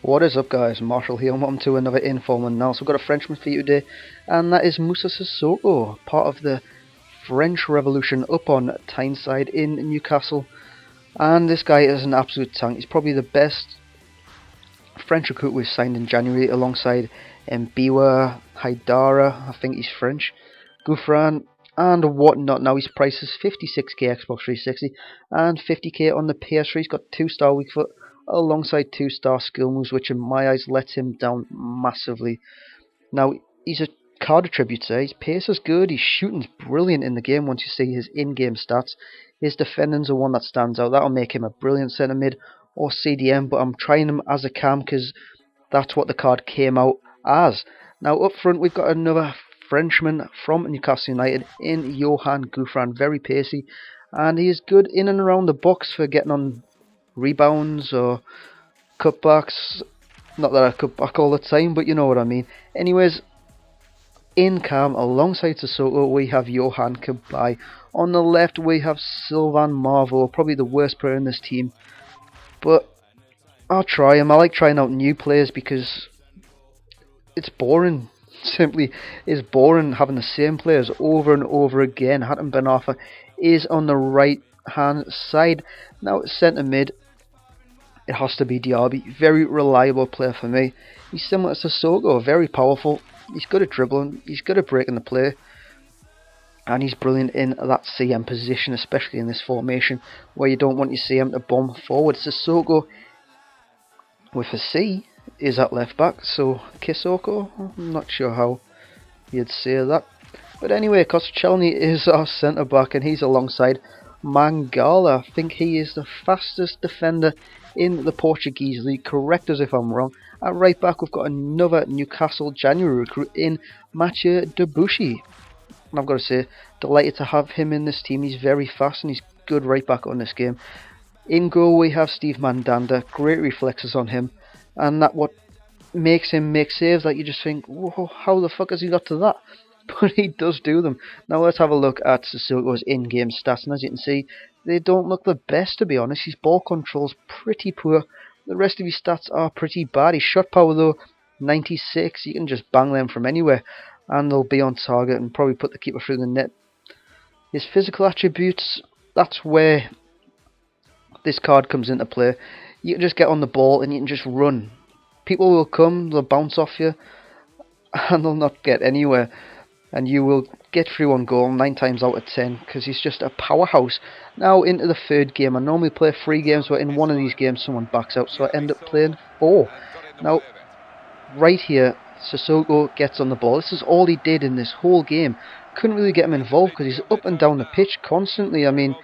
What is up, guys? Marshall here, and welcome to another informal analysis. We've got a Frenchman for you today, and that is Moussa Sissoko, part of the French Revolution up on Tyneside in Newcastle. And this guy is an absolute tank. He's probably the best French recruit we've signed in January, alongside Mbiwa, Haidara, I think he's French, Gouffran, and whatnot. Now his price is 56k Xbox 360 and 50k on the PS3. He's got 2-star weak foot alongside 2-star skill moves, which in my eyes lets him down massively. Now he's a card attributor. His pace is good, his shooting's brilliant in the game. Once you see his in-game stats, his defending's the one that stands out. That'll make him a brilliant centre mid or CDM, but I'm trying him as a cam because that's what the card came out as. Now up front we've got another Frenchman from Newcastle United in Johan Gouffran, very pacey, and he is good in and around the box for getting on rebounds or cutbacks. Not that I cut back all the time, but you know what I mean. Anyways, in cam alongside Sissoko we have Johan Cabaye. On the left we have Sylvain Marveau, probably the worst player in this team, but I'll try him. I like trying out new players because it's boring. Simply is boring having the same players over and over again. Hatem Ben Arfa is on the right hand side. Now at centre mid, it has to be Diaby. Very reliable player for me. He's similar to Sissoko, very powerful. He's good at dribbling, he's good at breaking the play, and he's brilliant in that CM position, especially in this formation where you don't want your CM to bomb forward. Sissoko with a C is at left back, so Kisoko, I'm not sure how you'd say that. But anyway, Koscielny is our centre back, and he's alongside Mangala. I think he is the fastest defender in the Portuguese league. Correct us if I'm wrong. At right back we've got another Newcastle January recruit in Mathieu Debuchy. And I've got to say, delighted to have him in this team. He's very fast and he's good right back on this game. In goal we have Steve Mandanda. Great reflexes on him, and that what makes him make saves that you just think, whoa, how the fuck has he got to that? But he does do them. Now let's have a look at Sissoko's in-game stats, and as you can see, they don't look the best, to be honest. His ball control's pretty poor. The rest of his stats are pretty bad. His shot power though, 96. You can just bang them from anywhere and they'll be on target and probably put the keeper through the net. His physical attributes, that's where this card comes into play. You can just get on the ball and you can just run. People will come, they'll bounce off you, and they'll not get anywhere. And you will get through on goal 9 times out of 10 because he's just a powerhouse. Now into the third game. I normally play 3 games, but in one of these games someone backs out, so I end up playing 4. Now, right here, Sissoko gets on the ball. This is all he did in this whole game. Couldn't really get him involved because he's up and down the pitch constantly. I mean,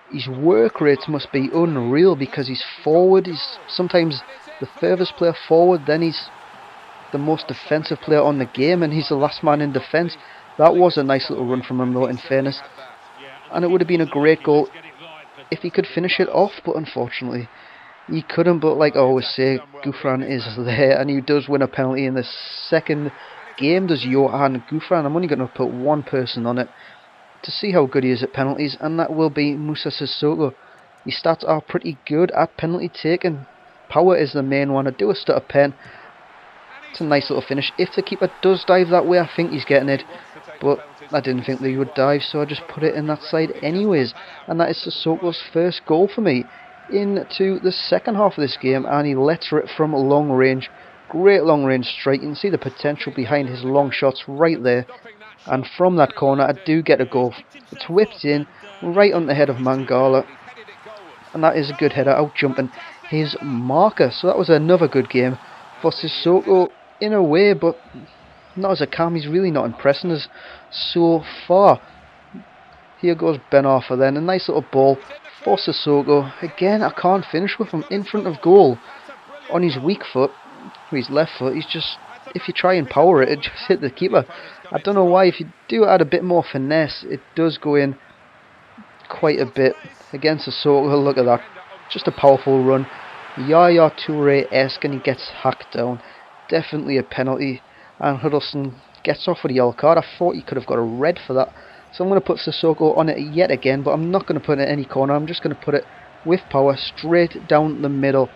his work rates must be unreal because he's forward. He's sometimes the furthest player forward, then he's the most defensive player on the game, and he's the last man in defence. That was a nice little run from him though, in fairness, and it would have been a great goal if he could finish it off, but unfortunately he couldn't. But like I always say, Gouffran is there, and he does win a penalty in the second game, does Johan Gouffran. I'm only going to put one person on it to see how good he is at penalties, and that will be Moussa Sissoko. His stats are pretty good at penalty taken. Power is the main one. I do a stutter pen. It's a nice little finish. If the keeper does dive that way, I think he's getting it, but I didn't think that he would dive, so I just put it in that side anyways. And that is Sissoko's first goal for me into the second half of this game, and he lets it from long range. Great long range strike. You can see the potential behind his long shots right there, and from that corner I do get a goal. It's whipped in right on the head of Mangala, and that is a good header, out jumping his marker. So that was another good game for Sissoko in a way, but not as a cam. He's really not impressing us so far. Here goes Ben Arfa then, a nice little ball for Sissoko. Again, I can't finish with him in front of goal on his weak foot, his left foot. He's just, if you try and power it, it just hit the keeper. I don't know why. If you do add a bit more finesse, it does go in quite a bit. Against Sissoko, look at that, just a powerful run, Yaya Toure-esque, and he gets hacked down. Definitely a penalty, and Huddleston gets off with a yellow card. I thought he could have got a red for that, so I'm going to put Sissoko on it yet again, but I'm not going to put it in any corner. I'm just going to put it with power straight down the middle.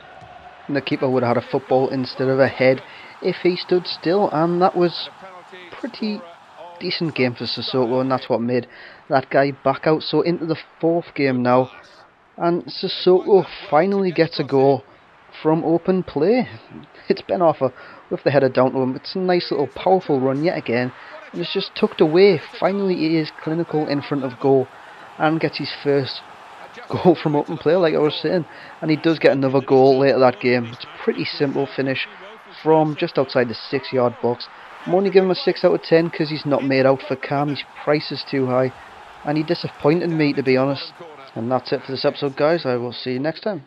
And the keeper would have had a football instead of a head if he stood still, and that was pretty decent game for Sissoko, and that's what made that guy back out. So into the fourth game now, and Sissoko finally gets a goal from open play. It's Ben Arthur with the header down to him. It's a nice little powerful run yet again, and it's just tucked away. Finally he is clinical in front of goal and gets his first goal from open play, like I was saying, and he does get another goal later that game. It's a pretty simple finish from just outside the 6-yard box. I'm only giving him a 6 out of 10 because he's not made out for Cam. His price is too high and he disappointed me, to be honest. And that's it for this episode, guys. I will see you next time.